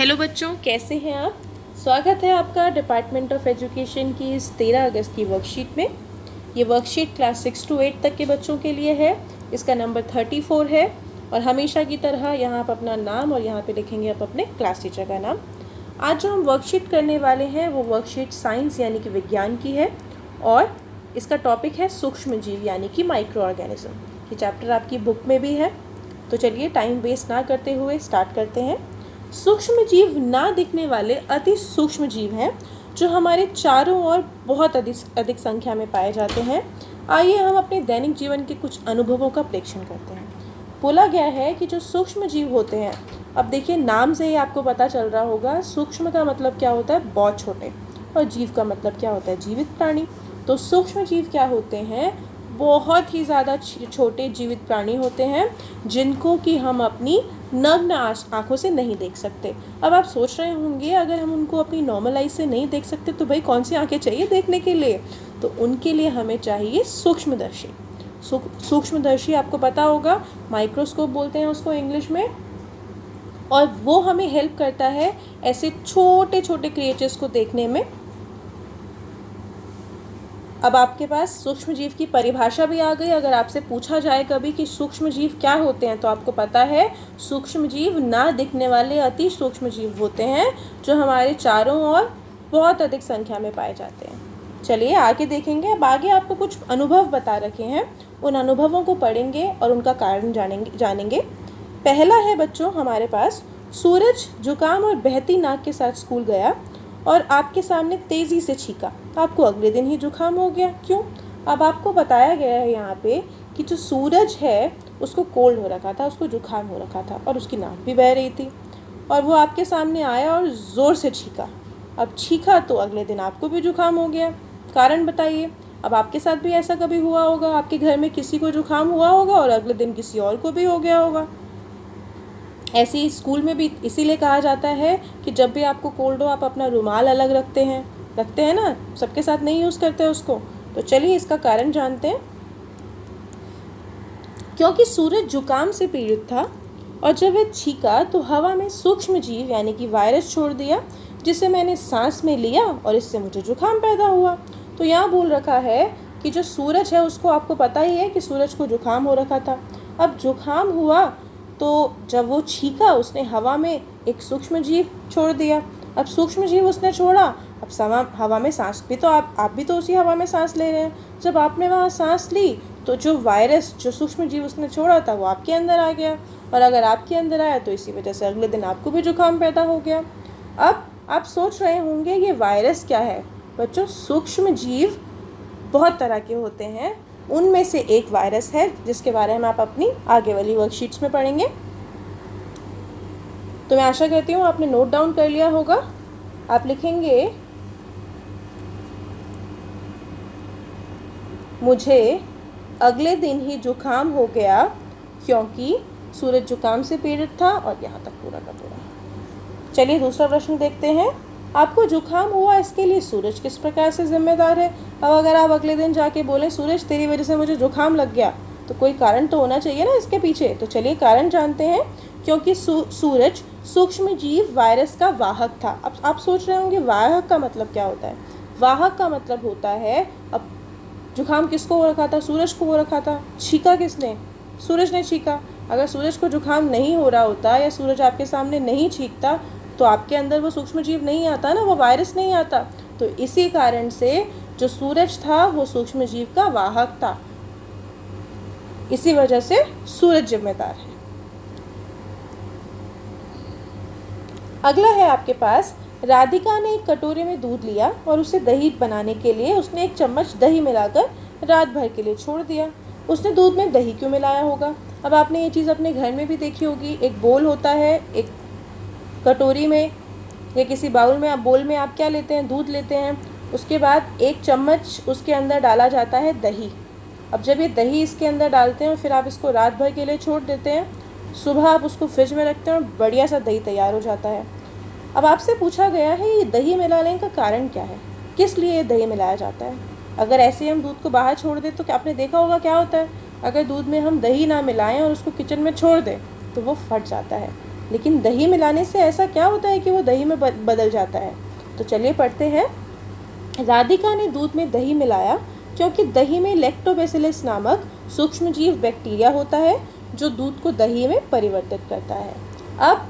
Hello बच्चों, कैसे हैं आप। स्वागत है आपका डिपार्टमेंट ऑफ एजुकेशन की इस 13 अगस्त की वर्कशीट में। ये वर्कशीट क्लास 6 to 8 तक के बच्चों के लिए है। इसका नंबर 34 है और हमेशा की तरह यहाँ आप अपना नाम और यहाँ पे लिखेंगे आप अपने क्लास टीचर का नाम। आज जो हम वर्कशीट करने वाले हैं वो वर्कशीट साइंस यानी कि विज्ञान की है और इसका टॉपिक है सूक्ष्म जीव यानी कि माइक्रो ऑर्गेनिज्म। ये चैप्टर आपकी बुक में भी है। तो चलिए टाइम वेस्ट ना करते हुए स्टार्ट करते हैं। सूक्ष्म जीव ना दिखने वाले अति सूक्ष्म जीव हैं जो हमारे चारों ओर बहुत अधिक संख्या में पाए जाते हैं। आइए हम अपने दैनिक जीवन के कुछ अनुभवों का प्रेक्षण करते हैं। बोला गया है कि जो सूक्ष्म जीव होते हैं, अब देखिए नाम से ही आपको पता चल रहा होगा, सूक्ष्म का मतलब क्या होता है, बहुत छोटे, और जीव का मतलब क्या होता है, जीवित प्राणी। तो सूक्ष्म जीव क्या होते हैं, बहुत ही ज़्यादा छोटे जीवित प्राणी होते हैं जिनको कि हम अपनी नग्न आँखों से नहीं देख सकते। अब आप सोच रहे होंगे अगर हम उनको अपनी नॉर्मल आई से नहीं देख सकते तो भाई कौन सी आँखें चाहिए देखने के लिए। तो उनके लिए हमें चाहिए सूक्ष्मदर्शी। सूक्ष्मदर्शी आपको पता होगा, माइक्रोस्कोप बोलते हैं उसको इंग्लिश में, और वो हमें हेल्प करता है ऐसे छोटे छोटे क्रिएचर्स को देखने में। अब आपके पास सूक्ष्म जीव की परिभाषा भी आ गई। अगर आपसे पूछा जाए कभी कि सूक्ष्म जीव क्या होते हैं तो आपको पता है, सूक्ष्म जीव ना दिखने वाले अति सूक्ष्म जीव होते हैं जो हमारे चारों ओर बहुत अधिक संख्या में पाए जाते हैं। चलिए आगे देखेंगे। अब आगे आपको कुछ अनुभव बता रखे हैं, उन अनुभवों को पढ़ेंगे और उनका कारण जानेंगे। पहला है बच्चों हमारे पास, सूरज जुकाम और बहती नाक के साथ स्कूल गया और आपके सामने तेज़ी से छींका। आपको अगले दिन ही जुकाम हो गया। क्यों? अब आपको बताया गया है यहाँ पे कि जो सूरज है उसको कोल्ड हो रखा था, उसको जुकाम हो रखा था और उसकी नाक भी बह रही थी, और वो आपके सामने आया और ज़ोर से छींका। अब छींका तो अगले दिन आपको भी जुकाम हो गया। कारण बताइए। अब आपके साथ भी ऐसा कभी हुआ होगा, आपके घर में किसी को जुकाम हुआ होगा और अगले दिन किसी और को भी हो गया होगा। ऐसे ही स्कूल में भी इसीलिए कहा जाता है कि जब भी आपको कोल्ड हो आप अपना रुमाल अलग रखते हैं ना, सबके साथ नहीं यूज़ करते उसको। तो चलिए इसका कारण जानते हैं। क्योंकि सूरज जुकाम से पीड़ित था और जब वह छींका तो हवा में सूक्ष्म जीव यानी कि वायरस छोड़ दिया, जिसे मैंने सांस में लिया और इससे मुझे जुकाम पैदा हुआ। तो यहाँ बोल रखा है कि जो सूरज है उसको आपको पता ही है कि सूरज को जुकाम हो रखा था। अब जुकाम हुआ तो जब वो छींका उसने हवा में एक सूक्ष्म जीव छोड़ दिया। अब सूक्ष्म जीव उसने छोड़ा, अब हवा में सांस भी तो आप भी तो उसी हवा में सांस ले रहे हैं। जब आपने वहाँ सांस ली तो जो वायरस जो सूक्ष्म जीव उसने छोड़ा था वो आपके अंदर आ गया, और अगर आपके अंदर आया तो इसी वजह से अगले दिन आपको भी जुकाम पैदा हो गया। अब आप सोच रहे होंगे ये वायरस क्या है। बच्चों, सूक्ष्म जीव बहुत तरह के होते हैं, उनमें से एक वायरस है जिसके बारे में आप अपनी आगे वाली वर्कशीट्स में पढ़ेंगे। तो मैं आशा करती हूँ आपने नोट डाउन कर लिया होगा। आप लिखेंगे, मुझे अगले दिन ही जुकाम हो गया क्योंकि सूरज जुकाम से पीड़ित था, और यहाँ तक पूरा का पूरा। चलिए दूसरा प्रश्न देखते हैं। आपको जुकाम हुआ, इसके लिए सूरज किस प्रकार से जिम्मेदार है। अब अगर आप अगले दिन जाके बोलें सूरज तेरी वजह से मुझे जुकाम लग गया, तो कोई कारण तो होना चाहिए ना इसके पीछे। तो चलिए कारण जानते हैं। क्योंकि सूरज सूक्ष्म जीव वायरस का वाहक था। अब आप सोच रहे होंगे वाहक का मतलब क्या होता है। वाहक का मतलब होता है, अब जुकाम किसको हो रखा था, सूरज को हो रखा था। छींका किसने, सूरज ने छींका। अगर सूरज को जुकाम नहीं हो रहा होता या सूरज आपके सामने नहीं छींकता तो आपके अंदर वो सूक्ष्म जीव नहीं आता ना, वो वायरस नहीं आता। तो इसी कारण से जो सूरज था वो सूक्ष्म जीव का वाहक था, इसी वजह से सूरज जिम्मेदार है। अगला है आपके पास, राधिका ने एक कटोरे में दूध लिया और उसे दही बनाने के लिए उसने 1 चम्मच दही मिलाकर रात भर के लिए छोड़ दिया। उसने दूध में दही क्यों मिलाया होगा। अब आपने ये चीज़ अपने घर में भी देखी होगी। एक बोल होता है, एक कटोरी में या किसी बाउल में, बोल में आप क्या लेते हैं, दूध लेते हैं। उसके बाद 1 चम्मच उसके अंदर डाला जाता है दही। अब जब ये दही इसके अंदर डालते हैं और फिर आप इसको रात भर के लिए छोड़ देते हैं, सुबह आप उसको फ्रिज में रखते हैं और बढ़िया सा दही तैयार हो जाता है। अब आपसे पूछा गया है ये दही मिलाने का कारण क्या है, किस लिए ये दही मिलाया जाता है। अगर ऐसे हम दूध को बाहर छोड़ दें तो क्या आपने देखा होगा क्या होता है, अगर दूध में हम दही ना मिलाएं और उसको किचन में छोड़ दें तो वो फट जाता है। लेकिन दही मिलाने से ऐसा क्या होता है कि वो दही में बदल जाता है? तो चलिए पढ़ते हैं। राधिका ने दूध में दही मिलाया क्योंकि दही में लैक्टोबैसिलस नामक सूक्ष्मजीव बैक्टीरिया होता है जो दूध को दही में परिवर्तित करता है। अब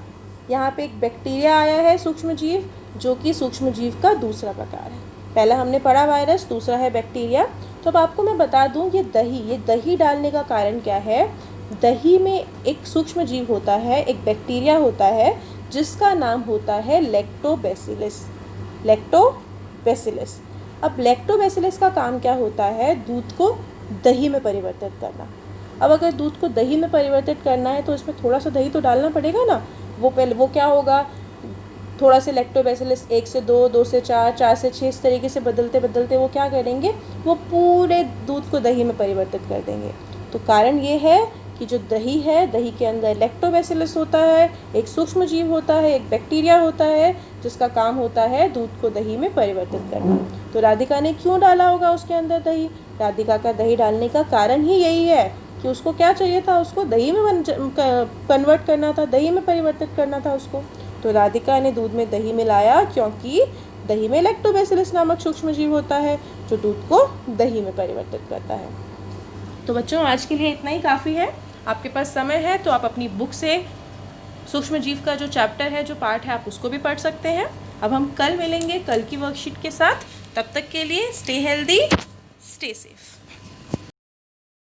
यहाँ पे एक बैक्टीरिया आया है सूक्ष्मजीव, जो कि सूक्ष्मजीव का दूसरा प्रकार है। पहला हमने पढ़ा वायरस, दूसरा है बैक्टीरिया। तो अब आपको मैं बता दूँ ये दही डालने का कारण क्या है। दही में एक सूक्ष्मजीव होता है, एक बैक्टीरिया होता है जिसका नाम होता है लैक्टोबैसिलस। लैक्टोबैसिलस। अब लैक्टोबैसिलस का काम क्या होता है? दूध को दही में परिवर्तित करना। अब अगर दूध को दही में परिवर्तित करना है तो इसमें थोड़ा सा दही तो डालना पड़ेगा ना। वो क्या होगा, थोड़ा से लैक्टोबैसिलस 1 से 2, 2 से 4, 4 से 6 इस तरीके से बदलते बदलते वो क्या करेंगे, वो पूरे दूध को दही में परिवर्तित कर देंगे। तो कारण ये है कि जो दही है, दही के अंदर लैक्टोबैसिलस होता है, एक सूक्ष्मजीव होता है, एक बैक्टीरिया होता है जिसका काम होता है दूध को दही में परिवर्तित करना। तो राधिका ने क्यों डाला होगा उसके अंदर दही? राधिका का दही डालने का कारण ही यही है कि उसको क्या चाहिए था, उसको दही में कन्वर्ट करना था, दही में परिवर्तित करना था उसको। तो राधिका ने दूध में दही मिलाया क्योंकि दही में लैक्टोबैसिलस नामक सूक्ष्मजीव होता है जो दूध को दही में परिवर्तित करता है। तो बच्चों आज के लिए इतना ही काफ़ी है। आपके पास समय है तो आप अपनी बुक से सूक्ष्मजीव का जो चैप्टर है, जो पार्ट है, आप उसको भी पढ़ सकते हैं। अब हम कल मिलेंगे कल की वर्कशीट के साथ। तब तक के लिए स्टे हेल्दी, स्टे सेफ।